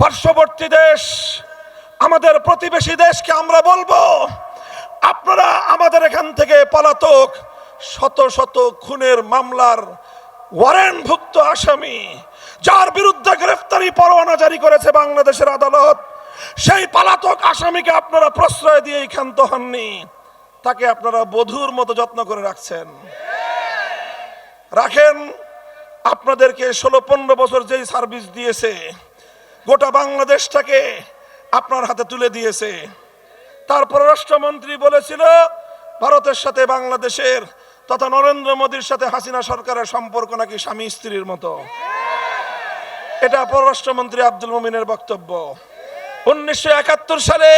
পার্শ্ববর্তী দেশ, আমাদের প্রতিবেশী দেশকে আমরা বলবো, আপনারা আমাদের এখান থেকে পলাতক শত শত খুনের মামলার ওয়ারেন্টভুক্ত আসামি, যার বিরুদ্ধে গ্রেফতারি পরোয়ানা জারি করেছে বাংলাদেশের আদালত, সেই পলাতক আসামিকে আপনারা প্রশ্রয় দিয়ে ক্ষান্ত হননি, তাকে আপনারা বধূর মতো যত্ন করে রাখেন। আপনাদেরকে 16-15 বছর যেই সার্ভিস দিয়েছে, গোটা বাংলাদেশটাকে আপনার হাতে তুলে দিয়েছে। তার পররাষ্ট্রমন্ত্রী বলেছিল ভারতের সাথে বাংলাদেশের তথা নরেন্দ্র মোদীর সাথে হাসিনা সরকারের সম্পর্ক নাকি স্বামী স্ত্রীর মতো। এটা পররাষ্ট্রমন্ত্রী আব্দুল মোমিনের বক্তব্য। 1971 সালে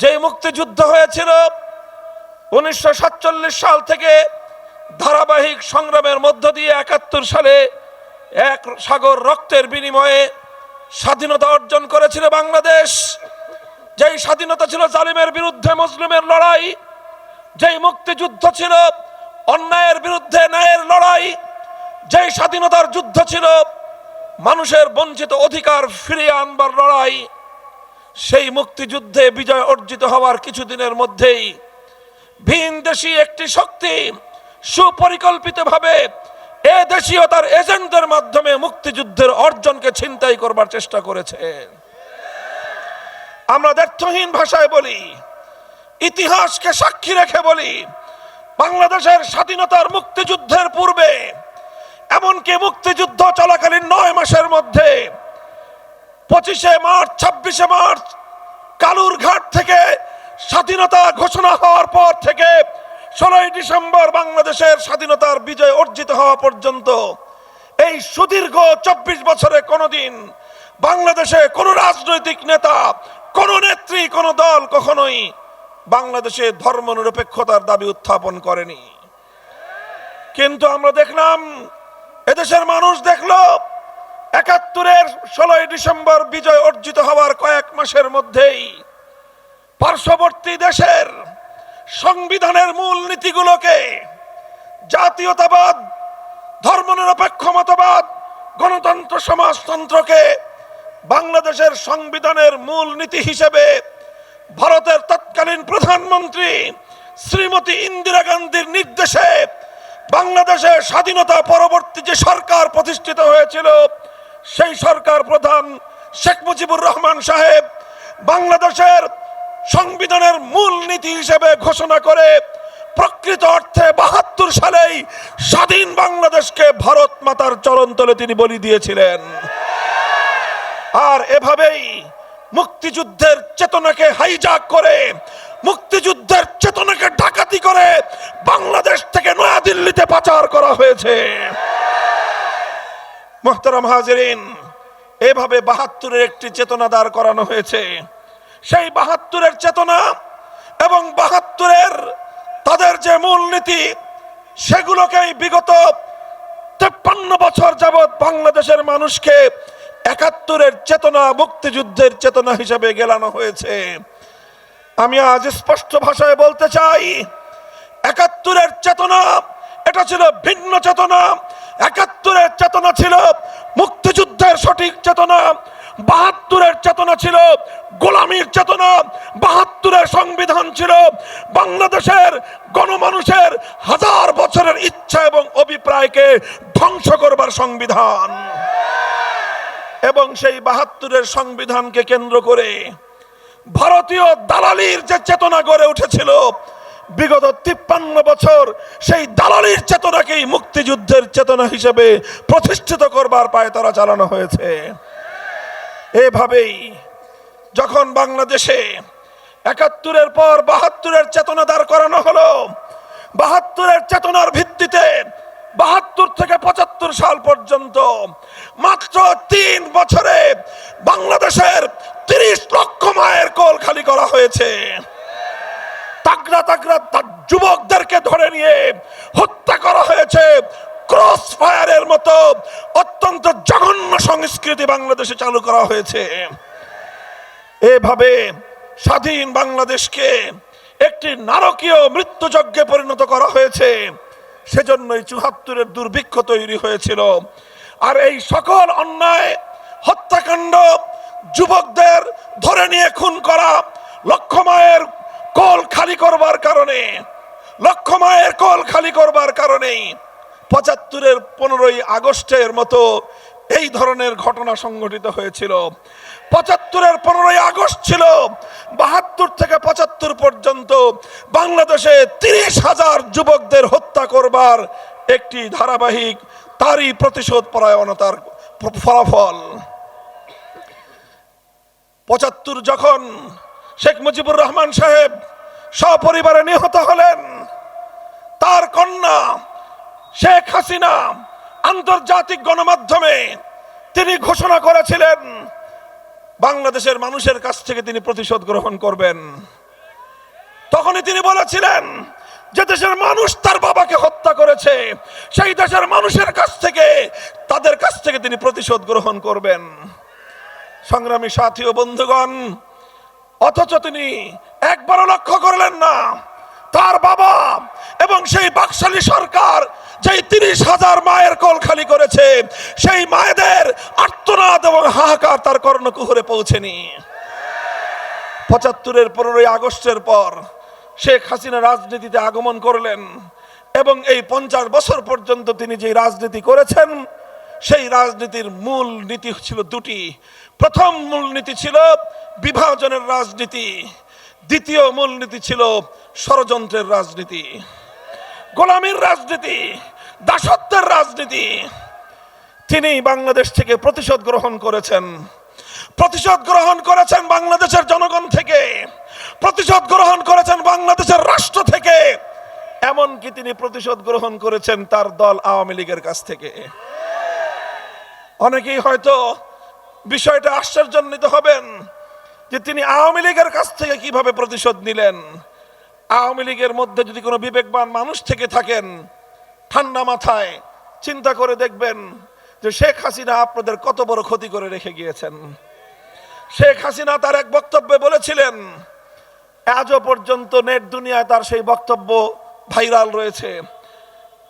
যে মুক্তিযুদ্ধ হয়েছিল, 1947 সাল থেকে ধারাবাহিক সংগ্রামের মধ্য দিয়ে 71 সালে এক সাগর রক্তের বিনিময়ে স্বাধীনতা অর্জন করেছিল বাংলাদেশ। যেই স্বাধীনতা ছিল জালিমের বিরুদ্ধে মুসলিমের লড়াই, যেই মুক্তিযুদ্ধ ছিল অন্যায়ের বিরুদ্ধে ন্যায়ের লড়াই, যেই স্বাধীনতার যুদ্ধ ছিল মানুষের বঞ্চিত অধিকার ফিরিয়ে আনবার লড়াই, সেই মুক্তিযুদ্ধে বিজয় অর্জিত হওয়ার কিছুদিনের মধ্যেই ভিনদেশী একটি শক্তি সুপরিকল্পিতভাবে এ দেশীয় তার এজেন্টদের মাধ্যমে মুক্তিযুদ্ধের অর্জনকে ছিনতাই করবার চেষ্টা করেছে। আমরা দ্ব্যর্থহীন ভাষায় বলি, ইতিহাসকে সাক্ষী রেখে বলি, বাংলাদেশের স্বাধীনতার মুক্তিযুদ্ধের পূর্বে, এমনকি মুক্তিযুদ্ধ চলাকালীন 9 মাসের মধ্যে 25শে মার্চ 26শে মার্চ কালুরঘাট থেকে স্বাধীনতা ঘোষণা হওয়ার পর থেকে 16ই ডিসেম্বর বাংলাদেশের স্বাধীনতার বিজয় অর্জিত হওয়া পর্যন্ত এই সুদীর্ঘ 24 বছরে কোনোদিন বাংলাদেশে কোনো রাজনৈতিক নেতা, কোন নেত্রী, কোন দল কখনোই বাংলাদেশে ধর্মনিরপেক্ষতার দাবি উত্থাপন করেনি। কিন্তু আমরা দেখলাম, এদেশের মানুষ দেখলো 71-এর 16ই ডিসেম্বর বিজয় অর্জিত হওয়ার কয়েক মাসের মধ্যেই পার্শ্ববর্তী দেশের সংবিধানের মূল নীতিগুলোকে, জাতীয়তাবাদ, ধর্মনিরপেক্ষ মতবাদ, গণতন্ত্র, সমাজতন্ত্রকে বাংলাদেশের সংবিধানের মূল নীতি হিসেবে ভারতের তৎকালীন প্রধানমন্ত্রী শ্রীমতী ইন্দিরা গান্ধীর নির্দেশে বাংলাদেশের স্বাধীনতা পরবর্তী যে সরকার প্রতিষ্ঠিত হয়েছিল, সেই সরকার প্রধান শেখ মুজিবুর রহমান সাহেব বাংলাদেশের সংবিধানের মূল নীতি হিসেবে ঘোষণা করে প্রকৃত অর্থে 72 সালেই স্বাধীন বাংলাদেশকে ভারত মাতার চরণতলে তিনি বলি দিয়েছিলেন। আর এভাবেই মুক্তিযুদ্ধের চেতনাকে হাইজ্যাক করে, মুক্তিযুদ্ধের চেতনাকে ডাকাতি করে বাংলাদেশ থেকে নয়াদিল্লিতে পাচার করা হয়েছে। মুহতারাম হাজিরিন, এভাবে 72-এর একটি চেতনা দাঁড় করানো হয়েছে। সেই 72-এর চেতনা এবং 72-এর তাদের যে মূলনীতি, সেগুলোকেই বিগত 53 বছর যাবৎ বাংলাদেশের মানুষকে 71-এর চেতনা, মুক্তিযুদ্ধের চেতনা হিসেবে গেলানো হয়েছে। আমি আজ স্পষ্ট ভাষায় বলতে চাই, 71-এর চেতনা এটা ছিল ভিন্ন চেতনা। 71-এর চেতনা ছিল মুক্তিযুদ্ধের সঠিক চেতনা, 72-এর চেতনা ছিল গোলামীর চেতনা, 72-এর সংবিধান ছিল বাংলাদেশের গণমানুষের হাজার বছরের ইচ্ছা এবং অভিপ্রায়কে ধ্বংস করবার সংবিধান। এবং সেই 72-এর সংবিধানকে কেন্দ্র করে ভারতীয় দালালির যে চেতনা গড়ে উঠেছিল বিগত 53 বছর, সেই দালালির চেতনাকেই মুক্তিযুদ্ধের চেতনা হিসেবে প্রতিষ্ঠিত করবার পায়তারা চালানো হয়েছে। এভাবেই যখন বাংলাদেশে 71-এর পর 72-এর চেতনা দাঁড় করানো হলো, 72-এর চেতনার ভিত্তিতে 72 থেকে 75 সাল পর্যন্ত মাত্র 3 বছরে বাংলাদেশের 30 লক্ষ মায়ের কোল খালি করা হয়েছে। তাগড়া তাগড়া যুবকদেরকে ধরে নিয়ে হত্যা করা হয়েছে। ক্রস ফায়ারের মতো অত্যন্ত জঘন্য সংস্কৃতি বাংলাদেশে চালু করা হয়েছে। এভাবে স্বাধীন বাংলাদেশকে একটি নারকীয় মৃত্যুযজ্ঞে পরিণত করা হয়েছে। সেজন্যই 74-এর দুর্ভিক্ষ তৈরি হয়েছিল। আর এই সকল অন্যায়, হত্যাকাণ্ড, যুবকদের ধরে নিয়ে খুন করা, লক্ষ মায়ের কোল খালি করবার কারণে, লক্ষ মায়ের কোল খালি করবার কারণেই ৭৫-এর ১৫ই আগস্টের মতো এই ধরনের ঘটনা সংঘটিত হয়েছিল। ৭৫-এর ১৫ই আগস্ট ছিল ৭২ থেকে ৭৫ পর্যন্ত বাংলাদেশে ৩০,০০০ যুবকদের হত্যা করবার একটি ধারাবাহিক, তারই প্রতিশোধ পরায়ণতার ফলাফল। ৭৫ যখন শেখ মুজিবুর রহমান সাহেব সপরিবারে নিহত হলেন, তার কন্যা শেখ হাসিনা আন্তর্জাতিক গণমাধ্যমে তিনি ঘোষণা করেছিলেন বাংলাদেশের মানুষের কাছ থেকে তিনি প্রতিশোধ গ্রহণ করবেন। তখনই তিনি বলেছিলেন যে দেশের মানুষ তার বাবাকে হত্যা করেছে, সেই দেশের মানুষের কাছ থেকে, তাদের কাছ থেকে তিনি প্রতিশোধ গ্রহণ করবেন। সংগ্রামী সাথী ও বন্ধুগণ, অথচ তিনি একবারও লক্ষ্য করলেন না তার বাবা এবং সেই বাকশালী সরকার যেই ৩০,০০০ মায়ের কোল খালি করেছে, সেই মায়েদের আর্তনাদ এবং হাহাকার তার কর্ণকুহরে পৌঁছেনি। ৭৫-এর ১৫ই আগস্টের পর শেখ হাসিনা রাজনীতিতে আগমন করলেন এবং এই ৫০ বছর পর্যন্ত তিনি যে রাজনীতি করেছেন, সেই রাজনীতির মূল নীতি ছিল দুটি। প্রথম মূলনীতি ছিল বিভাজনের রাজনীতি, দ্বিতীয় মূলনীতি ছিল ষড়যন্ত্রের রাজনীতি, গোলামীর রাজনীতি, দাসত্বের রাজনীতি। তিনি বাংলাদেশ থেকে প্রতিশোধ গ্রহণ করেছেন, প্রতিশোধ গ্রহণ করেছেন বাংলাদেশের জনগণ থেকে, প্রতিশোধ গ্রহণ করেছেন বাংলাদেশের রাষ্ট্র থেকে, এমনকি তিনি প্রতিশোধ গ্রহণ করেছেন তার দল আওয়ামী লীগের কাছ থেকে। অনেকেই হয়তো বিষয়টা আশ্চর্যান্বিত হবেন যে তিনি আওয়ামী লীগের কাছ থেকে কিভাবে প্রতিশোধ নিলেন। আওয়ামী লীগের মধ্যে যদি কোনো বিবেকবান মানুষ থেকে থাকেন, ঠান্ডা মাথায় চিন্তা করে দেখবেন যে শেখ হাসিনা আপনাদের কত বড় ক্ষতি করে রেখে গিয়েছেন। শেখ হাসিনা তার এক বক্তব্যে বলেছিলেন, আজও পর্যন্ত নেট দুনিয়ায় তার সেই বক্তব্য ভাইরাল রয়েছে।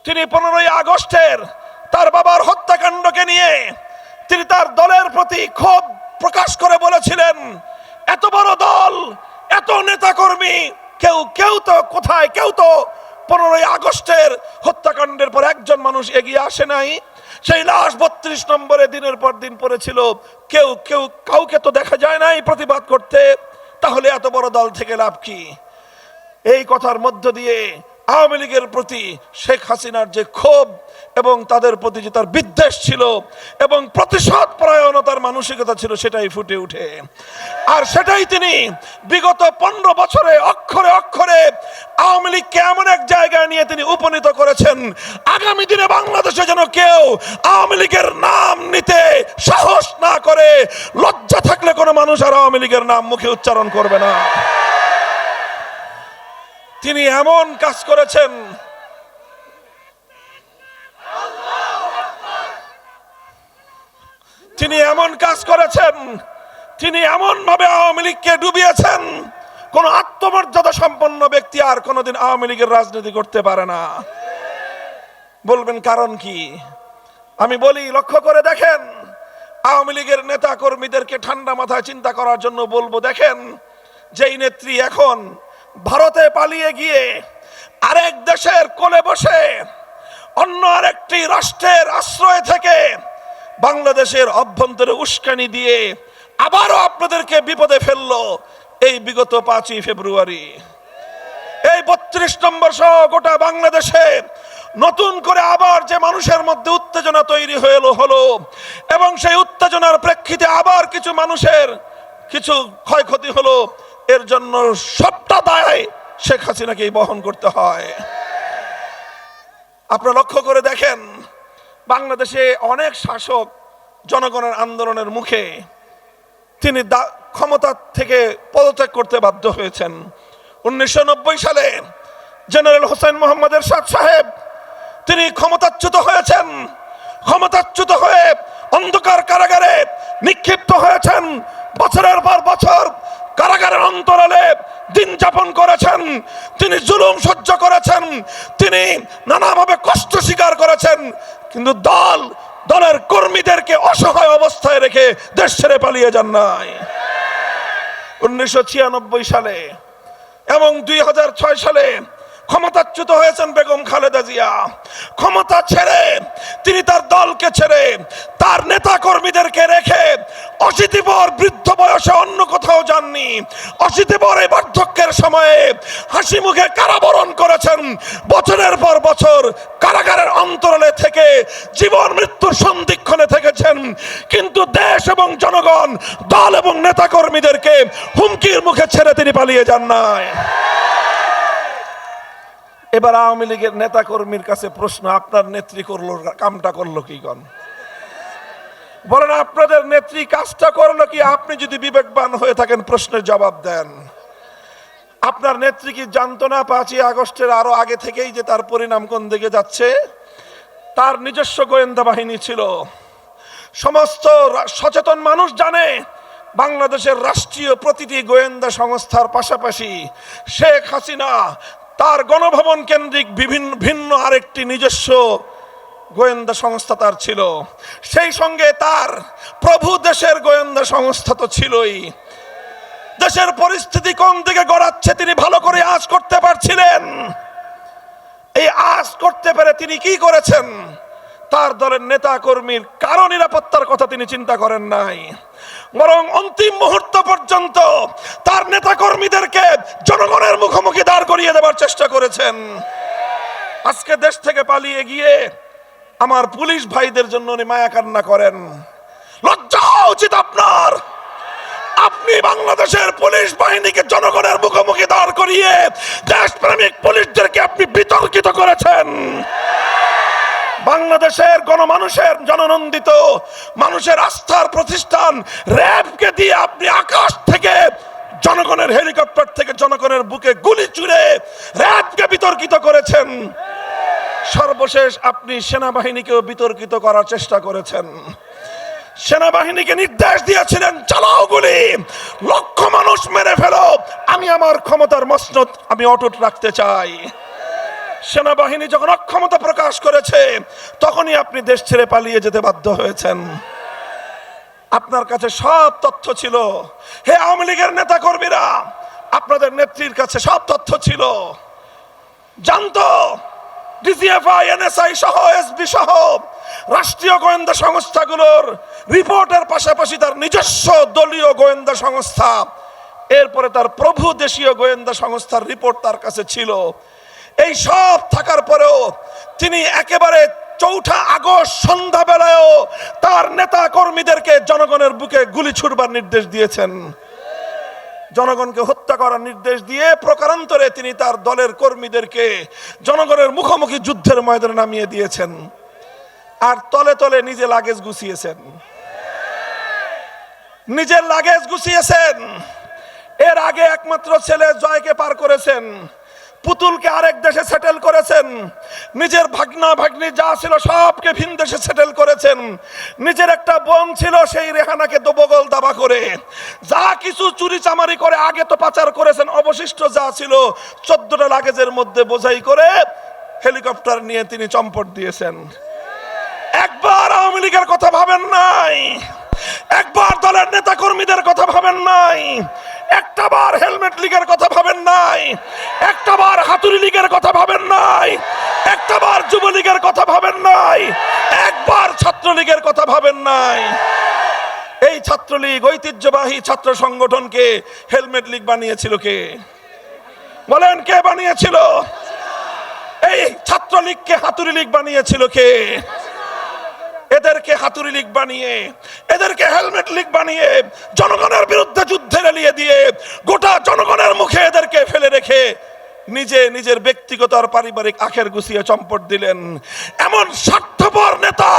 তিনি 15ই আগস্টের তার বাবার হত্যাকাণ্ডকে নিয়ে তিনি তার দলের প্রতি ক্ষোভ প্রকাশ করে বলেছিলেন, এত বড় দল, এত নেতাকর্মী, কেউ তো কোথায়, কেউ তো 15ই আগস্টের হত্যাকাণ্ডের পর একজন মানুষ এগিয়ে আসে নাই। সেই লাশ 32 নম্বরে দিনের পর দিন পড়েছিল, কাউকে তো দেখা যায় নাই প্রতিবাদ করতে। তাহলে এত বড় দল থেকে লাভ কি? এই কথার মধ্য দিয়ে আওয়ামী লীগের প্রতি শেখ হাসিনার যে ক্ষোভ এবং তাদের প্রতি যে তার বিদ্বেষ ছিল এবং প্রতিশোধ পরায়ণতার মানসিকতা ছিল, সেটাই ফুটে উঠে। আর সেটাই তিনি বিগত 15 বছরে অক্ষরে অক্ষরে আওয়ামী লীগকে এমন এক জায়গায় নিয়ে তিনি উপনীত করেছেন, আগামী দিনে বাংলাদেশে যেন কেউ আওয়ামী লীগের নাম নিতে সাহস না করে, লজ্জা থাকলে কোনো মানুষ আর আওয়ামী লীগের নাম মুখে উচ্চারণ করবে না। তিনি এমন কাজ করেছেন, তিনি এমন ভাবে আওয়ামী লীগকে ডুবিয়েছেন, কোন আত্মমর্যাদা সম্পন্ন ব্যক্তি আর কোনদিন আওয়ামী লীগের রাজনীতি করতে পারে না। বলবেন কারণ কি? আমি বলি, লক্ষ্য করে দেখেন। আওয়ামী লীগের নেতা কর্মীদেরকে ঠান্ডা মাথায় চিন্তা করার জন্য বলবো, দেখেন যেই নেত্রী এখন ভারতে পালিয়ে গিয়ে আরেক দেশের কোলে বসে অন্য আরেকটি রাষ্ট্রের আশ্রয় থেকে বাংলাদেশের অভ্যন্তরে উস্কানি দিয়ে আবারও আপনাদেরকে বিপদে ফেললো, এই বিগত 5ই ফেব্রুয়ারি এই 32 নম্বর সহ গোটা বাংলাদেশে নতুন করে আবার যে মানুষের মধ্যে উত্তেজনা তৈরি হলো এবং সেই উত্তেজনার প্রেক্ষিতে আবার কিছু মানুষের কিছু ক্ষয়ক্ষতি হলো, এর জন্য সবটা দায় শেখ হাসিনাকেই বহন করতে হয়। আপনারা লক্ষ্য করে দেখেন, বাংলাদেশে অনেক শাসক জনগণের আন্দোলনের মুখে তিনি ক্ষমতা থেকে পদত্যাগ করতে বাধ্য হয়েছেন। 1990 সালে জেনারেল হোসেন মোহাম্মদ এরশাদ সাহেব তিনি ক্ষমতাচ্যুত হয়েছেন। ক্ষমতাচ্যুত হয়ে অন্ধকার কারাগারে নিক্ষিপ্ত হয়েছেন। বছরের পর বছর কারাগারের অন্তরালে দিন যাপন করেছেন। তিনি জুলুম সহ্য করেছেন, তিনি নানাভাবে কষ্ট স্বীকার করেছেন, কিন্তু দল দলের কর্মীদেরকে অসহায় অবস্থায় রেখে দেশ ছেড়ে পালিয়ে যান নাই। 1996 সালে এবং 2006 সালে ক্ষমতাচ্যুত হয়েছেন বেগম খালেদা জিয়া। ক্ষমতা ছেড়ে তিনি তার দলকে ছেড়ে তার নেতা কর্মীদেরকে রেখে 80 বৃদ্ধ বয়সে অন্য কোথাও যাননি। 80 এই বার্ধক্যের সময়ে হাসি মুখে কারাবরণ করেছেন। বছরের পর বছর কারাগারের অন্তরালে থেকে জীবন মৃত্যুর সন্ধিক্ষণে থেকেছেন, কিন্তু দেশ এবং জনগণ, দল এবং নেতা কর্মীদেরকে হুমকির মুখে ছেড়ে তিনি পালিয়ে যান নাই। এবার আওয়ামী লীগের নেতা কর্মীর কাছে প্রশ্ন, আপনার নেত্রী করলো কামটা করলো কি? বলেন আপনাদের নেত্রী কাজটা করলো কি? আপনি যদি বিবেকবান হয়ে থাকেন প্রশ্নের জবাব দেন। আপনার নেত্রী কি জানতো না 5ই আগস্টের আরো আগে থেকেই যে তার পরিণাম কোন দিকে যাচ্ছে? তার নিজস্ব গোয়েন্দা বাহিনী ছিল। সমস্ত সচেতন মানুষ জানে বাংলাদেশের রাষ্ট্রীয় প্রতিটি গোয়েন্দা সংস্থার পাশাপাশি শেখ হাসিনা তার গণভবন কেন্দ্রিক ভিন্ন আরেকটি নিজস্ব গোয়েন্দা সংস্থা তার ছিল। সেই সঙ্গে তার প্রভু দেশের গোয়েন্দা সংস্থা তো ছিলই। দেশের পরিস্থিতি কোন দিকে গড়াচ্ছে তিনি ভালো করে আঁচ করতে পারছিলেন। এই আঁচ করতে পেরে তিনি কি করেছেন? তার দলের নেতা কর্মীর কারো নিরাপত্তার কথা তিনি চিন্তা করেন নাই, বরং অন্তিম মুহূর্ত পর্যন্ত তার নেতা কর্মীদেরকে জনগণের মুখোমুখি দাঁড় করিয়ে দেবার চেষ্টা করেছেন। আজকে দেশ থেকে পালিয়ে গিয়ে আমার পুলিশ ভাইদের জন্য উনি মায়া কান্না করেন। লজ্জা উচিত আপনার। আপনি বাংলাদেশের পুলিশ বাহিনীকে জনগণের মুখোমুখি দাঁড় করিয়ে দেশপ্রেমিক পুলিশদেরকে আপনি বিতর্কিত করেছেন। বাংলাদেশের গণমানুষের জননন্দিত মানুষের আস্থার প্রতিষ্ঠান র্যাবকে দিয়ে আপনি আকাশ থেকে জনগণের হেলিকপ্টার থেকে জনগণের বুকে গুলি ছুড়ে র্যাবকে বিতর্কিত করেছেন। সর্বশেষ আপনি সেনাবাহিনীকেও বিতর্কিত করার চেষ্টা করেছেন। সেনাবাহিনীকে নির্দেশ দিয়েছিলেন চালাও গুলি, লক্ষ মানুষ মেরে ফেলো, আমি আমার ক্ষমতার মসনদ আমি অটুট রাখতে চাই। সেনাবাহিনী যখন অক্ষমতা প্রকাশ করেছে তখনই আপনি দেশ ছেড়ে পালিয়ে যেতে বাধ্য হয়েছেন। আপনার কাছে সব তথ্য ছিল। হে আওয়ামী লীগের নেতা কর্মীরা, আপনাদের নেত্রীর কাছে সব তথ্য ছিল। জানতো ডিজিএফআই, এনএসআই সহ এসবি সহ রাষ্ট্রীয় গোয়েন্দা সংস্থাগুলোর রিপোর্টের পাশাপাশি তার নিজস্ব দলীয় গোয়েন্দা সংস্থা, এরপরে তার প্রভু দেশীয় গোয়েন্দা সংস্থার রিপোর্ট তার কাছে ছিল। এই সব থাকার পরেও তিনি একেবারে 4 আগস্ট সন্ধ্যাবেলায়ও তার নেতা কর্মীদেরকে জনগণের বুকে গুলি ছুড়বার নির্দেশ দিয়েছেন। জনগণকে হত্যা করার নির্দেশ দিয়ে প্রকারান্তরে তিনি তার দলের কর্মীদেরকে জনগণের মুখোমুখি যুদ্ধের ময়দানে নামিয়ে দিয়েছেন। আর তলে তলে নিজে লাগেজ গুছিয়েছেন, নিজের লাগেজ গুছিয়েছেন। এর আগে একমাত্র ছেলে জয়কে পার করেছেন, পুতুলকে আরেক দেশে সেটেল করেছেন, নিজের ভাগনা ভাগ্নি যা ছিল সবকে ভিন দেশে সেটেল করেছেন। নিজের একটা বোন ছিল, সেই রেহানাকে দোবগল দাবা করে যা কিছু চুরি চামারি করে আগে তো পাচার করেছেন, অবশিষ্ট যা ছিল 14টা লাগেজের মধ্যে বোঝাই করে হেলিকপ্টার নিয়ে তিনি চম্পট দিয়েছেন। একবার আওয়ামী লীগের কথা ভাবেন নাই, একবার দলের নেতা কর্মীদের কথা ভাবেন নাই, একটাবার হেলমেট লীগের কথা ভাবেন নাই, একটাবার হাতুড়ি লীগের কথা ভাবেন নাই, একটাবার যুবলীগের কথা ভাবেন নাই, একবার ছাত্রলীগের কথা ভাবেন নাই। এই ছাত্রলীগ ঐতিহ্যবাহী ছাত্র সংগঠনকে হেলমেট লীগ বানিয়েছিল কে? বলেন কে বানিয়েছিল? এই ছাত্রলীগকে হাতুড়ি লীগ বানিয়েছিল কে? এদেরকে হাতুড়ি লীগ বানিয়ে, এদেরকে হেলমেট লীগ বানিয়ে জনগণের বিরুদ্ধে যুদ্ধে লেলিয়ে দিয়ে গোটা জনগণের মুখে এদেরকে ফেলে রেখে নিজে নিজের ব্যক্তিগত আর পারিবারিক আখের গুছিয়ে চম্পট দিলেন। এমন স্বার্থপর নেতা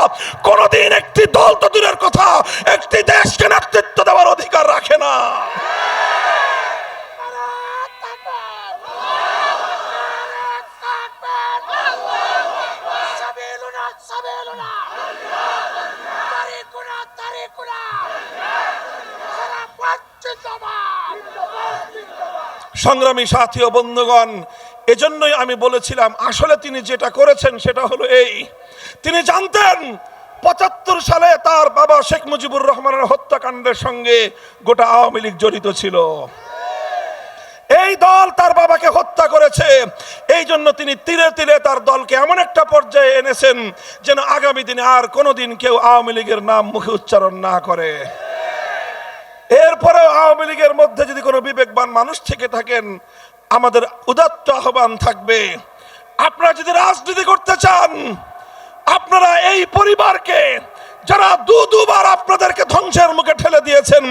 কোনদিন একটি দল তো দূরের কথা একটি দেশকে নেতৃত্ব দেওয়ার অধিকার রাখে না। সংগ্রামী সাথী ও বন্ধুগণ, এজন্যই আমি বলেছিলাম আসলে তিনি যেটা করেছেন সেটা হলো এই, তিনি জানতেন ৭৫ সালে তার বাবা শেখ মুজিবুর রহমানের হত্যাকাণ্ডের সঙ্গে গোটা আওয়ামী লীগ জড়িত ছিল। এই দল তার বাবাকে হত্যা করেছে, এই জন্য তিনি তিলে তিলে তার দলকে এমন একটা পর্যায়ে এনেছেন যেন আগামী দিনে আর কোনোদিন কেউ আওয়ামী লীগের নাম মুখে উচ্চারণ না করে। এরপরেও আওয়ামী লীগের মধ্যে যদি কোনো বিবেকবান মানুষ থেকে থাকেন, আমাদের উদাত্ত আহ্বান থাকবে, আপনারা যদি রাজনীতি করতে চান, আপনারা এই পরিবারকে যারা দুবার আপনাদেরকে ধ্বংসের মুখে ঠেলে দিয়েছেন,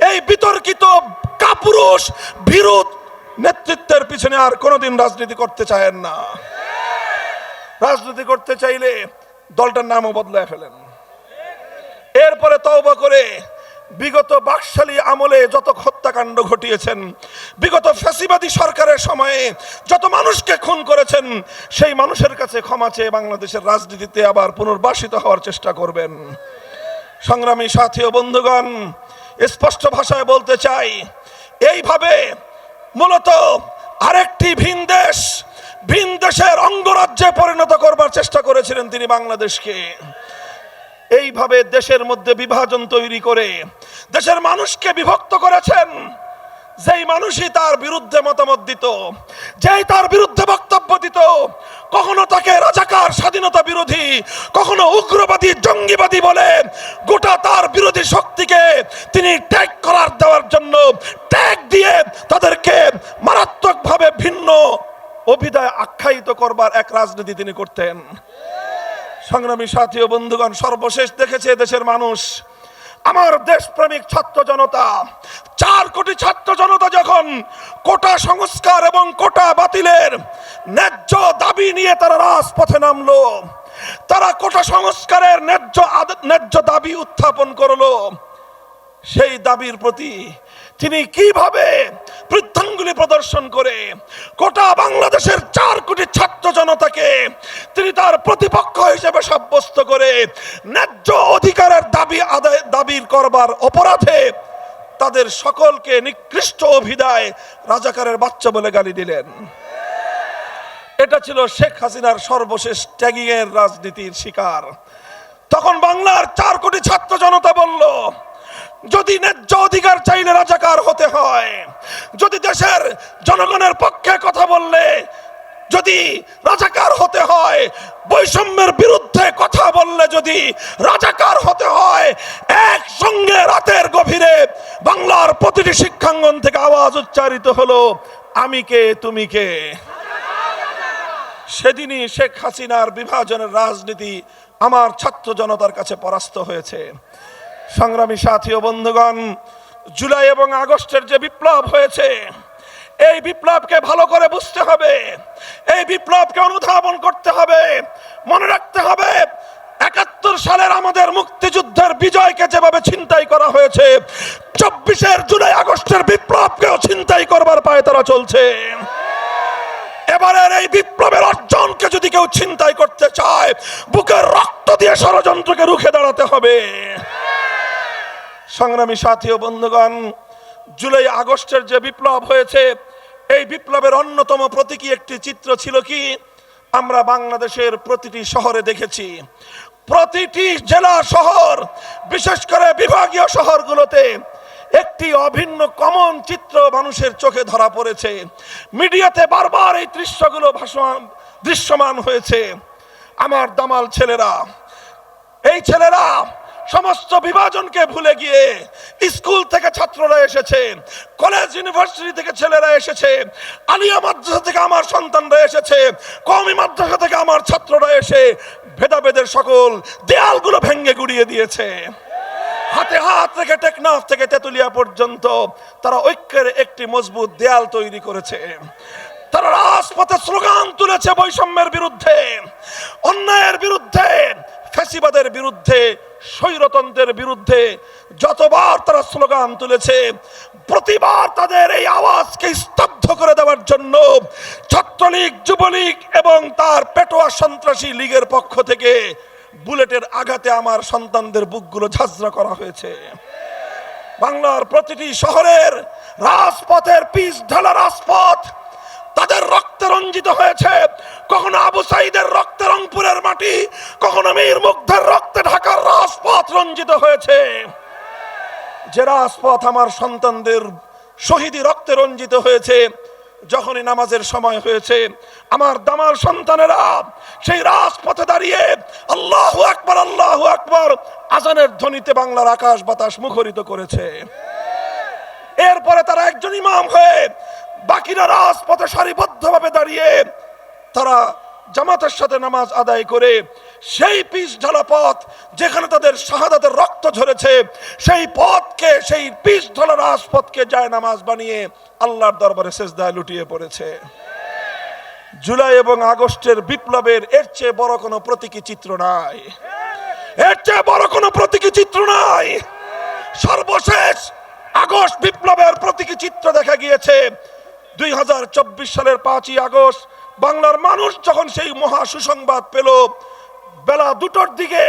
এই বিতর্কিত কাপুরুষ বিরোধ নেতৃত্বের পিছনে আর কোনোদিন রাজনীতি করতে চায়েন না। রাজনীতি করতে চাইলে দলটার নামও বদলায় ফেলেন। এরপরে তওবা করে বিগত বাকশালী আমলে যত হত্যাকাণ্ড ঘটিয়েছেন, বিগত ফ্যাসিবাদী সরকারের সময়ে যত মানুষকে খুন করেছেন, সেই মানুষের কাছে ক্ষমা চেয়ে বাংলাদেশের রাজনীতিতে আবার পুনর্বাসিত হওয়ার চেষ্টা করবেন। সংগ্রামী সাথী ও বন্ধুগণ, স্পষ্ট ভাষায় বলতে চাই, এইভাবে মূলত আরেকটি ভিন দেশের অঙ্গরাজ্যে পরিণত করবার চেষ্টা করেছিলেন তিনি বাংলাদেশকে। এইভাবে দেশের মধ্যে বিভাজন তৈরি করে দেশের মানুষকে বিভক্ত করেছেন। যেই মানুষই তার বিরুদ্ধে মতামত দিত, যেই তার বিরুদ্ধে বক্তব্য দিত, কখনো তাকে রাজাকার, স্বাধীনতা বিরোধী, কখনো উগ্রবাদী, জঙ্গিবাদী বলে গোটা তার বিরোধী শক্তিকে তিনি ট্যাগ করার দেওয়ার জন্য ট্যাগ দিয়ে তাদেরকে মারাত্মকভাবে ভিন্ন অভিধায় আখ্যায়িত করবার এক রাজনীতি তিনি করতেন। সংগ্রামী সাথী ও বন্ধুগণ, সর্বশেষ দেখেছে দেশের মানুষ, আমার দেশপ্রেমিক ছাত্র জনতা, 4 কোটি ছাত্র জনতা যখন কোটা সংস্কার এবং কোটা বাতিলের ন্যায্য দাবি নিয়ে তারা রাজপথে নামলো, তারা কোটা সংস্কারের ন্যায্য দাবি উত্থাপন করলো, সেই দাবির প্রতি তিনি কিভাবে বৃদ্ধাঙ্গুলি প্রদর্শন করে গোটা বাংলাদেশের 4 কোটি ছাত্র জনতাকে তিনি তার প্রতিপক্ষ হিসেবে সাব্যস্ত করে ন্যায্য অধিকারের দাবির করবার অপরাধে তাদের সকলকে নিকৃষ্ট অভিধায় রাজাকারের বাচ্চা বলে গালি দিলেন। এটা ছিল শেখ হাসিনার সর্বশেষ ট্যাগিং এর রাজনীতির শিকার। তখন বাংলার 4 কোটি ছাত্র জনতা বলল, যদি ন্যায্য অধিকার চাইলে রাজাকার হতে হয়, যদি দেশের জনগণের পক্ষে কথা বললে যদি রাজাকার হতে হয়, বৈষম্যের বিরুদ্ধে কথা বললে যদি রাজাকার হতে হয়, একসঙ্গে রাতের গভীরে বাংলার প্রতিটি শিক্ষাঙ্গন থেকে আওয়াজ উচ্চারিত হলো, আমি কে তুমি কে। সেদিনই শেখ হাসিনার বিভাজনের রাজনীতি আমার ছাত্র জনতার কাছে পরাস্ত হয়েছে। সংগ্রামী সাথী ও বন্ধুগণ, জুলাই এবং আগস্টের যে বিপ্লব হয়েছে, এই বিপ্লবকে ভালো করে বুঝতে হবে, এই বিপ্লবকে অনুধাবন করতে হবে। মনে রাখতে হবে, ৭১ সালের আমাদের মুক্তিযুদ্ধের বিজয়কে যেভাবে ছিনতাই করা হয়েছে, ২৪ জুলাই আগস্টের বিপ্লবকেও ছিনতাই করবার পায়ে তারা চলছে। এবারের এই বিপ্লবের অর্জনকে যদি কেউ ছিনতাই করতে চায়, বুকের রক্ত দিয়ে ষড়যন্ত্রকে রুখে দাঁড়াতে হবে। সংগ্রামী সাথী ও বন্ধুগণ, জুলাই আগস্টের যে বিপ্লব হয়েছে, এই বিপ্লবের অন্যতম প্রতীকী একটি চিত্র ছিল কি, আমরা বাংলাদেশের প্রতিটি শহরে দেখেছি, প্রতিটি জেলা শহর, বিশেষ করে বিভাগীয় শহরগুলোতে একটি অভিন্ন কমন চিত্র মানুষের চোখে ধরা পড়েছে। মিডিয়াতে বারবার এই দৃশ্যগুলো দৃশ্যমান হয়েছে। আমার দামাল ছেলেরা, এই ছেলেরা সমস্ত বিভাজনকে ভুলে গিয়ে স্কুল থেকে ছাত্ররা এসেছে, কলেজ ইউনিভার্সিটি থেকে ছেলেরা এসেছে, আলিয়া মাদ্রাসা থেকে আমার সন্তানরা এসেছে, কওমি মাদ্রাসা থেকে আমার ছাত্ররা এসে ভেদাভেদের সকল দেয়ালগুলো ভেঙে গুড়িয়ে দিয়েছে। হাতে হাত রেখে টেকনাফ থেকে তেতুলিয়া পর্যন্ত তারা ঐক্যের একটি মজবুত দেয়াল তৈরি করেছে। তারা রাজপথে স্লোগান তুলেছে বৈষম্যের বিরুদ্ধে, অন্যায়ের বিরুদ্ধে, ফ্যাসিবাদের বিরুদ্ধে, স্বৈরতন্ত্রের বিরুদ্ধে। যতবার তারা স্লোগান তুলেছে, প্রতিবার তাদের এই আওয়াজকে স্তব্ধ করে দেওয়ার জন্য ছাত্রলীগ, যুবলীগ এবং তার পেটোয়া সন্ত্রাসী লীগের পক্ষ থেকে বুলেটের আঘাতে আমার সন্তানদের বুকগুলো ঝাঁঝরা করা হয়েছে। বাংলার প্রতিটি শহরের রাজপথের পিচ ঢালা রাজপথ তাদের রক্তে রক্তে রঞ্জিত হয়েছে, কখনো আবু সাইদের রক্তে রংপুরের মাটি, কখনো মীর মুগ্ধের রক্তে ঢাকার রাজপথ রঞ্জিত হয়েছে। যে রাজপথ আমার সন্তানদের শহীদি রক্তে রঞ্জিত হয়েছে, যখনই নামাজের সময় হয়েছে আমার দামাল সন্তানেরা সেই রাজপথে দাঁড়িয়ে আল্লাহু আকবার আল্লাহু আকবার আজানের ধ্বনিতে বাংলার আকাশ বাতাস মুখরিত করেছে। এরপরে তারা একজন ইমাম হয়ে বাকিরা রাজপথে সারিবদ্ধভাবে দাঁড়িয়ে তারা জামাতের সাথে নামাজ আদায় করে সেই পিচ ঢালা পথ যেখানে তাদের শাহাদাতের রক্ত ঝরেছে সেই পথকে, সেই পিচ ঢালা রাজপথকে যায় নামাজ বানিয়ে আল্লাহর দরবারে সেজদায় লুটিয়ে পড়েছে। জুলাই এবং আগস্টের বিপ্লবের এর চেয়ে বড় কোনো প্রতীকী চিত্র নাই, এর চেয়ে বড় কোনো প্রতীকী চিত্র নাই। সর্বশেষ আগস্ট বিপ্লবের প্রতীকী চিত্র দেখা গিয়েছে 2024 সালের 5ই আগস্ট। বাংলার মানুষ যখন সেই মহা সুসংবাদ পেল বেলা 2টার দিকে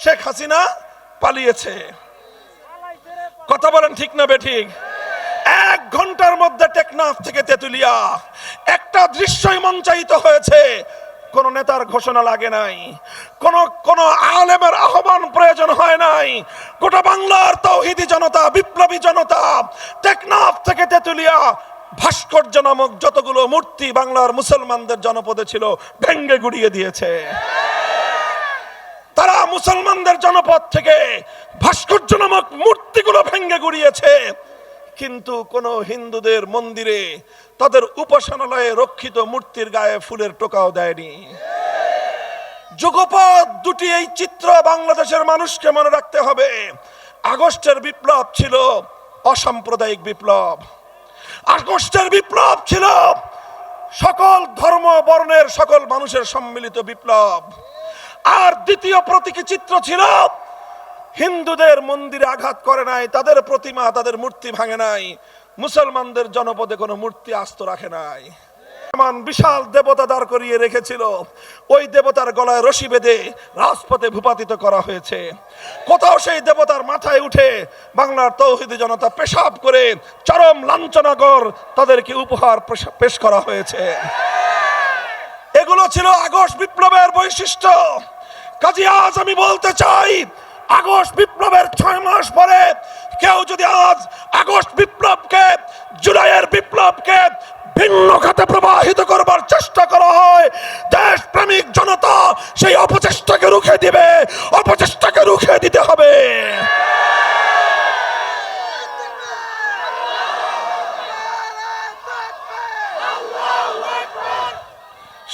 শেখ হাসিনা পালিয়েছে। কথা বলেন ঠিক না বেঠিক? 1 ঘন্টার মধ্যে টেকনাফ থেকে তেতুলিয়া একটা দৃশ্যই মঞ্চায়িত হয়েছে। কোন নেতার ঘোষণা লাগে নাই, কোন আলেমের আহ্বান প্রয়োজন হয় নাই। গোটা বাংলার তাওহীদি জনতা, বিপ্লবী জনতা টেকনাফ থেকে তেতুলিয়া ভাস্কর্য নামক যতগুলো মূর্তি বাংলার মুসলমানদের জনপদে ছিল ভেঙ্গে গুড়িয়ে দিয়েছে। তারা মুসলমানদের জনপদ থেকে ভাস্কর্য নামক মূর্তিগুলো ভেঙ্গে গুড়িয়েছে, কিন্তু কোন হিন্দুদের মন্দিরে তাদের উপাসনালয়ে রক্ষিত মূর্তির গায়ে ফুলের টোকাও দেয়নি। যুগপৎ দুটি এই চিত্র বাংলাদেশের মানুষকে মনে রাখতে হবে। আগস্টের বিপ্লব ছিল অসাম্প্রদায়িক বিপ্লব, আগস্টের বিপ্লব ছিল সকল ধর্ম বর্ণের সকল মানুষের সম্মিলিত বিপ্লব। আর দ্বিতীয় প্রতীকী চিত্র ছিল হিন্দুদের মন্দিরে আঘাত করে নাই, তাদের প্রতিমা তাদের মূর্তি ভাঙে নাই, মুসলমানদের জনপদে কোনো মূর্তি আস্ত রাখে নাই। বিশাল দেবতা দাঁড় করিয়ে রেখেছিল, ওই দেবতার গলায় রশি বেঁধে রাজপথে ভূপাতিত করা হয়েছে। কোথাও সেই দেবতার মাথায় উঠে বাংলার তাওহীদি জনতা পেশাব করে চরম লাঞ্ছনাকর তাদেরকে উপহার পেশ করা হয়েছে। এগুলো ছিল আগস্ট বিপ্লবের বৈশিষ্ট্য। কাজে আজ আমি বলতে চাই, আগস্ট বিপ্লবের 6 মাস পরে কেউ যদি আজ আগস্ট বিপ্লবকে, জুলাইয়ের বিপ্লবকে ভিন্ন খাতে প্রবাহিত করবার চেষ্টা করা হয়, দেশপ্রেমিক জনতা সেই অপচেষ্টাকে রুখে দিবে, অপচেষ্টাকে রুখে দিতে হবে।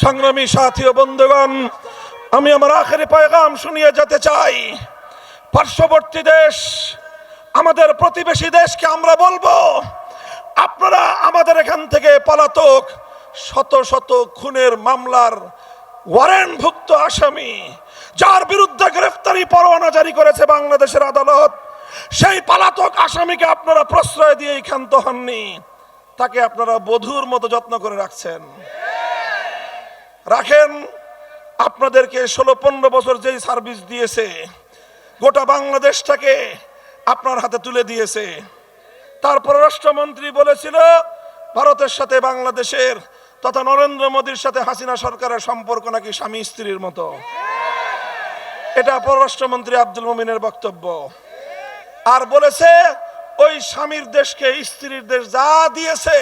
সংগ্রামী সাথী ও বন্ধুগণ, আমি আমার আখেরি পয়গাম শুনিয়ে যেতে চাই। পার্শ্ববর্তী দেশ, আমাদের প্রতিবেশী দেশকে আমরা বলবো, আপনারা আমাদের এখান থেকে পলাতক শত শত খুনের মামলার ওয়ারেন্টভুক্ত আসামি, যার বিরুদ্ধে গ্রেফতারি পরোয়ানা জারি করেছে বাংলাদেশের আদালত, সেই পলাতক আসামিকে আপনারা প্রশ্রয় দিয়ে ক্ষান্ত হননি, তাকে আপনারা বধূর মতো যত্ন করে রাখছেন। রাখেন, আপনাদেরকে 16-15 বছর যেই সার্ভিস দিয়েছে, গোটা বাংলাদেশটাকে আপনার হাতে তুলে দিয়েছে। তার পররাষ্ট্রমন্ত্রী বলেছিল ভারতের সাথে বাংলাদেশের তথা নরেন্দ্র মোদীর সাথে হাসিনা সরকারের সম্পর্ক নাকি স্বামী স্ত্রীর মতো। এটা পররাষ্ট্রমন্ত্রী আব্দুল মোমিনের বক্তব্য। আর বলেছে ওই স্বামীর দেশকে স্ত্রীর দেশ যা দিয়েছে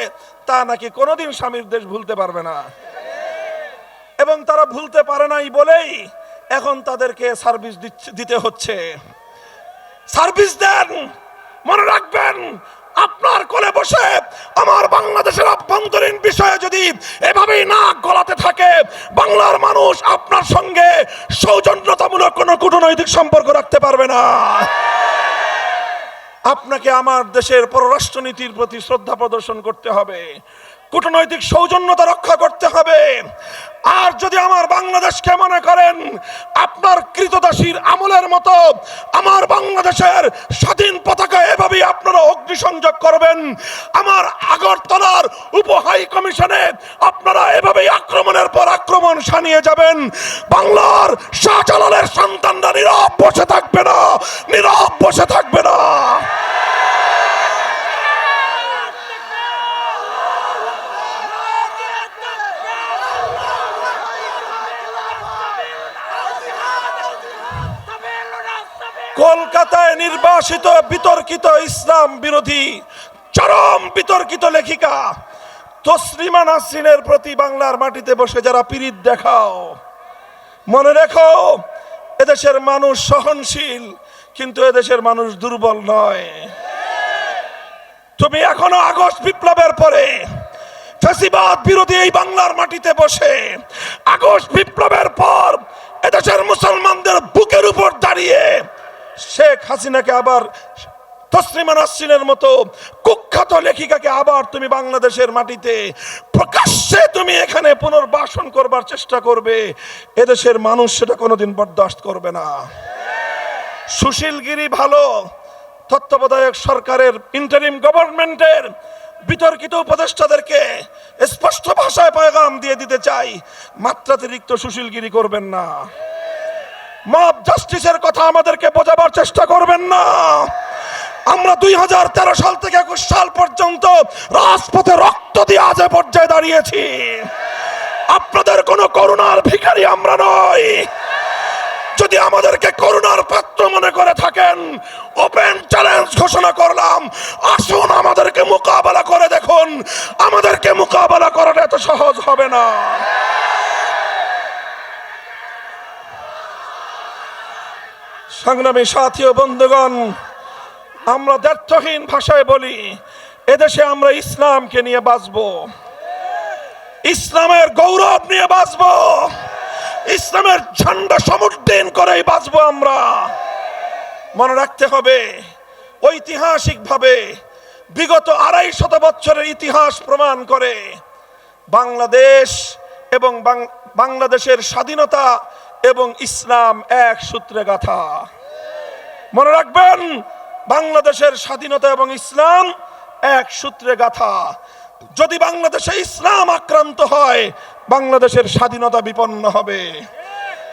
তা নাকি কোনোদিন স্বামীর দেশ ভুলতে পারবে না, এবং তারা ভুলতে পারে নাই বলেই এখন তাদেরকে সার্ভিস দিতে হচ্ছে। সার্ভিস দেন, মনে রাখবেন, আপনার কোলে বসে আমার বাংলাদেশের আভ্যন্তরীণ বিষয়ে যদি এভাবেই নাক গলাতে থাকে, বাংলার মানুষ আপনার সঙ্গে সৌজন্যতামূলক কোনো কূটনৈতিক সম্পর্ক রাখতে পারবে না। আপনাকে আমার দেশের পররাষ্ট্রনীতির প্রতি শ্রদ্ধা প্রদর্শন করতে হবে, কূটনৈতিক সৌজন্যতা রক্ষা করতে হবে। আর যদি আমার বাংলাদেশকে মনে করেন আপনার কৃতদাসীর আমলের মতো আমার বাংলাদেশের স্বাধীন পতাকা এভাবেই আপনারা অগ্নিসংযোগ করবেন, আমার আগরতলার উপ হাই কমিশনে আপনারা এভাবেই আক্রমণের পর আক্রমণ শানিয়ে যাবেন, বাংলার শাহজালালের সন্তানরা নীরব বসে থাকবে না, নীরব বসে থাকবে না। কলকাতায় নির্বাসিত বিতর্কিত ইসলাম বিরোধী চরম বিতর্কিত লেখিকা তসলিমা নাসরিনের প্রতি বাংলার মাটিতে বসে যারা পীড়িত দেখাও, মনে রেখো এদেশের মানুষ সহনশীল, কিন্তু এদেশের মানুষ দুর্বল নয়। তুমি এখনো আগস্ট বিপ্লবের পরে ফ্যাসিবাদ বিরোধী এই বাংলার মাটিতে বসে আগস্ট বিপ্লবের পর এদেশের মুসলমানদের বুকের উপর দাঁড়িয়ে শেখ হাসিনাকে আবার তসলিমা নাসরিনের মতো কুখ্যাত লেখিকাকে আবার তুমি বাংলাদেশের মাটিতে প্রকাশ্যে তুমি এখানে পুনর্বাসন করবার চেষ্টা করবে, এদেশের মানুষ সেটা কোনোদিন বরদাস্ত করবে না। সুশীলগিরি ভালো, তত্ত্বাবধায়ক সরকারের ইন্টারিম গভর্নমেন্টের বিতর্কিত উপদেষ্টাদেরকে স্পষ্ট ভাষায় পয়গাম দিয়ে দিতে চাই, মাত্রাতিরিক্ত সুশীলগিরি করবেন না। মব জাস্টিসের কথা আমাদেরকে বোঝাবার চেষ্টা করবেন না। আমরা 2013 সাল থেকে 21 সাল পর্যন্ত রাজপথে রক্ত দিয়ে আজ পর্যায়ে দাঁড়িয়েছি। আপনাদের কোনো করুণার ভিখারি আমরা নই। যদি আমাদেরকে করুণার পাত্র মনে করে থাকেন, ওপেন চ্যালেঞ্জ ঘোষণা করলাম, আসুন আমাদেরকে মোকাবেলা করে দেখুন। আমাদেরকে মোকাবেলা করাটা এত সহজ হবে না। সংগ্রামী সাথী ও বন্ধুগণ, আমরা দ্ব্যর্থহীন ভাষায় বলি, এদেশে আমরা ইসলামকে নিয়ে বাঁচব, ইসলামের গৌরব নিয়ে বাঁচব, ইসলামের ঝান্ডা সমুদ্দিন করেই বাঁচবো আমরা। মনে রাখতে হবে, ঐতিহাসিকভাবে বিগত 250 বছরের ইতিহাস প্রমাণ করে বাংলাদেশ এবং বাংলাদেশের স্বাধীনতা এবং ইসলাম এক সূত্রে গাঁথা। মনে রাখবেন, বাংলাদেশের স্বাধীনতা এবং ইসলাম এক সূত্রে গাঁথা। যদি বাংলাদেশে ইসলাম আক্রান্ত হয়, বাংলাদেশের স্বাধীনতা বিপন্ন হবে।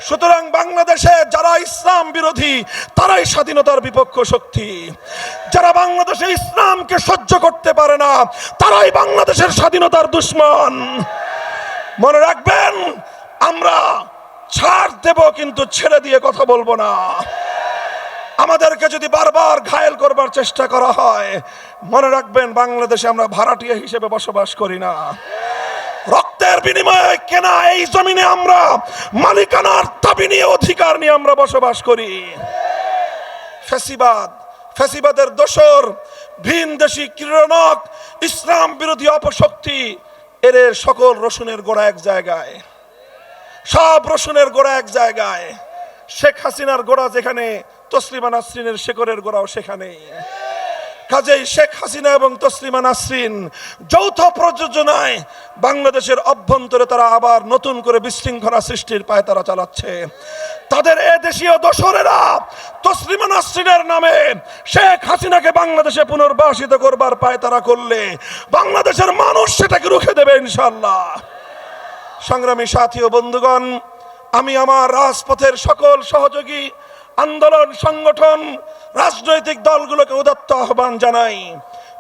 সুতরাং বাংলাদেশে যারা ইসলাম বিরোধী তারাই স্বাধীনতার বিপক্ষ শক্তি। যারা বাংলাদেশে ইসলামকে সহ্য করতে পারে না তারাই বাংলাদেশের স্বাধীনতার দুশ্মন। মনে রাখবেন, আমরা ছাড় দেব কিন্তু ছেড়ে দিয়ে কথা বলবো না। আমাদেরকে যদি বারবার ঘায়েল করবার চেষ্টা করা হয়, মনে রাখবেন বাংলাদেশে আমরা ভাড়াটিয়া হিসেবে বসবাস করি না। রক্তের বিনিময়ে কেনা এই জমিনে আমরা মালিকানার দাবি নিয়ে, অধিকার নিয়ে আমরা বসবাস করি। ফ্যাসিবাদের দোসর, ভিনদেশী ক্রীড়নক, ইসলাম বিরোধী অপশক্তি, এদের সকল রসুনের গোড়া এক জায়গায়, সব রসুনের গোড়া এক জায়গায়। শেখ হাসিনার গোড়া যেখানে, তসলিমা নাসরিনের শেকরের গোড়াও সেখানেই। কাজেই শেখ হাসিনা এবং তসলিমা নাসরিন যৌথ প্রযোজনায় বাংলাদেশের অভ্যন্তরে তারা আবার নতুন করে বিশৃঙ্খলা সৃষ্টির পায় তারা চালাচ্ছে। তাদের এদেশীয় দোসরেরা তসলিমা নাসরিনের নামে শেখ হাসিনাকে বাংলাদেশে পুনর্বাসিত করবার পায় তারা করলে বাংলাদেশের মানুষ সেটাকে রুখে দেবে ইনশাআল্লাহ। সংগ্রামী সাথী ও বন্ধুগণ, আমি আমার রাজপথের সকল সহযোগী আন্দোলন সংগঠন, রাজনৈতিক দলগুলোকে উদাত্ত আহ্বান জানাই।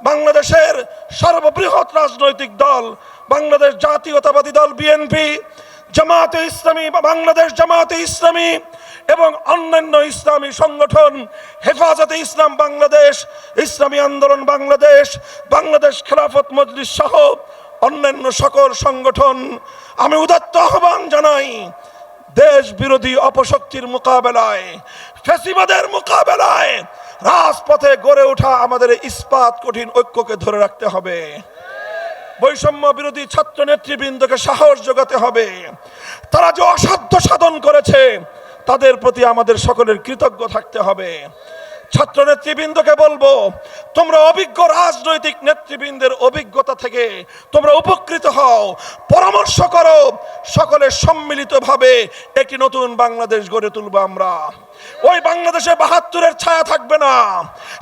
বাংলাদেশের সর্ববৃহৎ রাজনৈতিক দল বাংলাদেশ জাতীয়তাবাদী দল বিএনপি, জামায়াতে ইসলামী বা বাংলাদেশ জামায়াতে ইসলামী এবং অন্যান্য ইসলামী সংগঠন, হেফাজতে ইসলাম বাংলাদেশ, ইসলামী আন্দোলন বাংলাদেশ, বাংলাদেশ খেলাফত মজলিস সহ অন্যান্য সকল সংগঠন, আমি উদাত্ত আহ্বান জানাই, দেশ বিরোধী অপশক্তির মোকাবেলায়, ফ্যাসিবাদের মোকাবেলায় রাজপথে গড়ে ওঠা আমাদের ইস্পাত কঠিন ঐক্যকে ধরে রাখতে হবে। বৈষম্য বিরোধী ছাত্র নেতৃবৃন্দকে সাহস যোগাতে হবে। তারা যে অসাধ্য সাধন করেছে তাদের প্রতি আমাদের সকলের কৃতজ্ঞ থাকতে হবে। ছাত্র নেতৃবৃন্দকে বলবো, তোমরা অভিজ্ঞ রাজনৈতিক নেতৃবৃন্দের অভিজ্ঞতা থেকে তোমরা উপকৃত হও, পরামর্শ করো, সকলে সম্মিলিতভাবে একটি নতুন বাংলাদেশ গড়ে তুলবো আমরা। ওই বাংলাদেশে ৭২-এর ছায়া থাকবে না,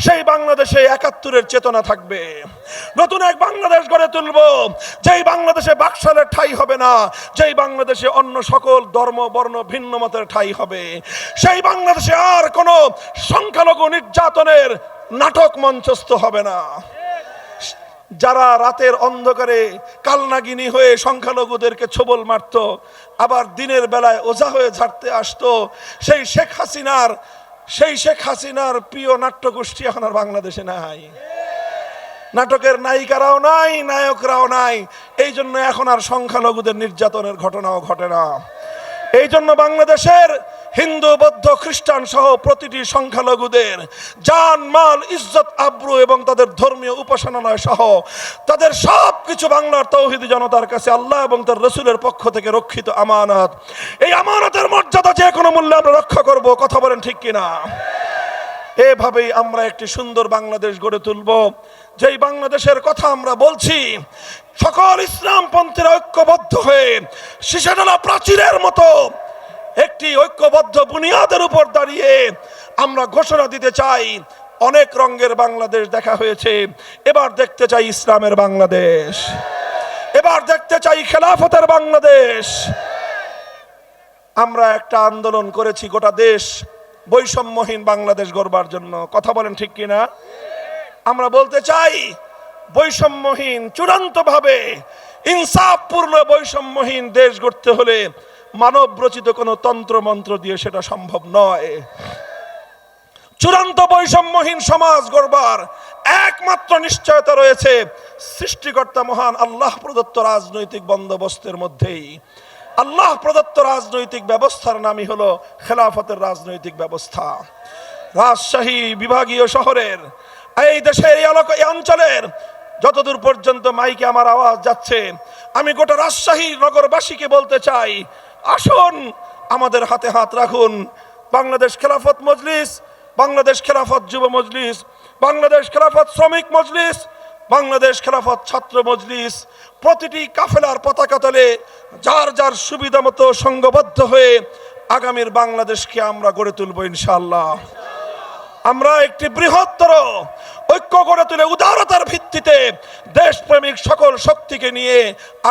সেই বাংলাদেশে ৭১-এর চেতনা থাকবে। নতুন এক বাংলাদেশ গড়ে তুলবো, যেই বাংলাদেশে বাকশালের ঠাঁই হবে না, যেই বাংলাদেশে অন্য সকল ধর্ম বর্ণ ভিন্ন মতের ঠাঁই হবে। সেই বাংলাদেশে আর কোনো সংখ্যালঘু নির্যাতনের নাটক মঞ্চস্থ হবে না। যারা রাতের অন্ধকারে কালনাগিনী হয়ে সংখ্যালঘুদেরকে ছোবল মারত, আবার দিনের বেলায় ওঝা হয়ে ঝাড়তে আসতো, সেই শেখ হাসিনার সেই শেখ হাসিনার প্রিয় নাট্যগোষ্ঠী এখন আর বাংলাদেশে নাই, নাটকের নায়িকারাও নাই, নায়করাও নাই। এই জন্য এখন আর সংখ্যালঘুদের নির্যাতনের ঘটনাও ঘটে না। এই জন্য বাংলাদেশের হিন্দু, বৌদ্ধ, খ্রিস্টান সহ প্রতিটি সংখ্যালঘুদের জান, মাল, ইজ্জত, আব্রু এবং তাদের ধর্মীয় উপাসনালয় সহ তাদের সব কিছু বাংলার তৌহিদি জনতার কাছে আল্লাহ এবং তার রসুলের পক্ষ থেকে রক্ষিত আমানত। এই আমানতের মর্যাদা যে কোনো মূল্যে আমরা রক্ষা করব। কথা বলেন ঠিক কিনা? এভাবেই আমরা একটি সুন্দর বাংলাদেশ গড়ে তুলব, যেই বাংলাদেশের কথা আমরা বলছি সকল ইসলামপন্থীরা ঐক্যবদ্ধ হয়ে শীষেডালা প্রাচীরের মতো একটি ঐক্যবদ্ধ বুনিয়াদের উপর দাঁড়িয়ে আমরা ঘোষণা দিতে চাই, অনেক রঙের বাংলাদেশ দেখা হয়েছে, এবার দেখতে চাই ইসলামের বাংলাদেশ, এবার দেখতে চাই খেলাফতের বাংলাদেশ। আমরা একটা আন্দোলন করেছি গোটা দেশ বৈষম্যহীন বাংলাদেশ গড়বার জন্য। কথা বলেন ঠিক কিনা? আমরা বলতে চাই বৈষম্যহীন, চূড়ান্তভাবে ইনসাফপূর্ণ বৈষম্যহীন দেশ গড়তে হলে মানব রচিত কোনো তন্ত্র মন্ত্র দিয়ে সেটা সম্ভব নয়। চূড়ান্ত বৈষম্যহীন সমাজ গড়বার একমাত্র নিশ্চয়তা রয়েছে সৃষ্টিকর্তা মহান আল্লাহ প্রদত্ত রাজনৈতিক বন্দোবস্তের মধ্যেই। আল্লাহ প্রদত্ত রাজনৈতিক ব্যবস্থার নামই হলো খেলাফতের রাজনৈতিক ব্যবস্থা। রাজশাহী বিভাগীয় শহরের, এই দেশের, এই অঞ্চলের যতদূর পর্যন্ত মাইকে আমার আওয়াজ যাচ্ছে, আমি গোটা রাজশাহী নগরবাসীকে বলতে চাই, আসুন আমাদের হাতে হাত রাখুন। বাংলাদেশ খেলাফত মজলিস, বাংলাদেশ খেলাফত যুব মজলিস, বাংলাদেশ খেলাফত শ্রমিক মজলিস, বাংলাদেশ খেলাফত ছাত্র মজলিস প্রতিটি কাফেলার পতাকা তলে যার যার সুবিধা মতো সংঘবদ্ধ হয়ে আগামীর বাংলাদেশকে আমরা গড়ে তুলব ইনশাআল্লাহ। আমরা একটি বৃহত্তর ঐক্য গড়ে তুলে উদারতার ভিত্তিতে দেশপ্রেমিক সকল শক্তিকে নিয়ে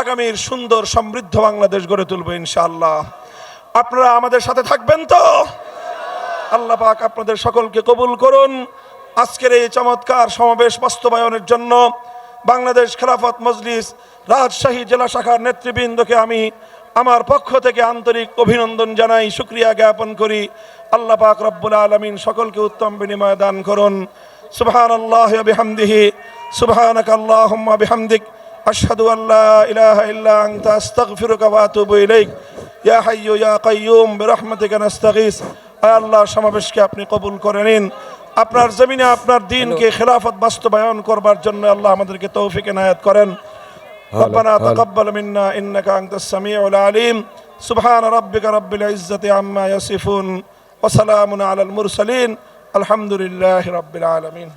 আগামীর সুন্দর সমৃদ্ধ বাংলাদেশ গড়ে তুলব ইনশাআল্লাহ। আপনারা আমাদের সাথে থাকবেন তো? আল্লাহ পাক আপনাদের সকলকে কবুল করুন। আজকের এই চমৎকার সমাবেশ বাস্তবায়নের জন্য বাংলাদেশ খেলাফত মজলিস রাজশাহী জেলা শাখার নেতৃবৃন্দকে আমি আমার পক্ষ থেকে আন্তরিক অভিনন্দন জানাই, শুকরিয়া জ্ঞাপন করি। আল্লাহ পাক রব্বুল আলামিন সকলকে উত্তম বিনিময় দান করুন। সুবহানাল্লাহি ওয়া বিহামদিহি, সুবহানাকা আল্লাহুম্মা বিহামদিক, আশহাদু আল্লা ইলাহা ইল্লা আনতা আস্তাগফিরুকা ওয়া আতুবু ইলাইক। ইয়া হাইয়্যু ইয়া কাইয়্যুম বিরহমাতিকা নাস্তাগীস। আল্লাহ, সমাবেশকে আপনি কবুল করে নিন। আপনার জমিনে আপনার দ্বীনকে খেলাফত বাস্তবায়ন করবার জন্য আল্লাহ আমাদেরকে তৌফিক এনায়েত করেন। ربنا تقبل منا إنك أنت السميع العليم. سبحان ربك رب العزة عما يصفون وسلام على المرسلين. الحمد لله رب العالمين.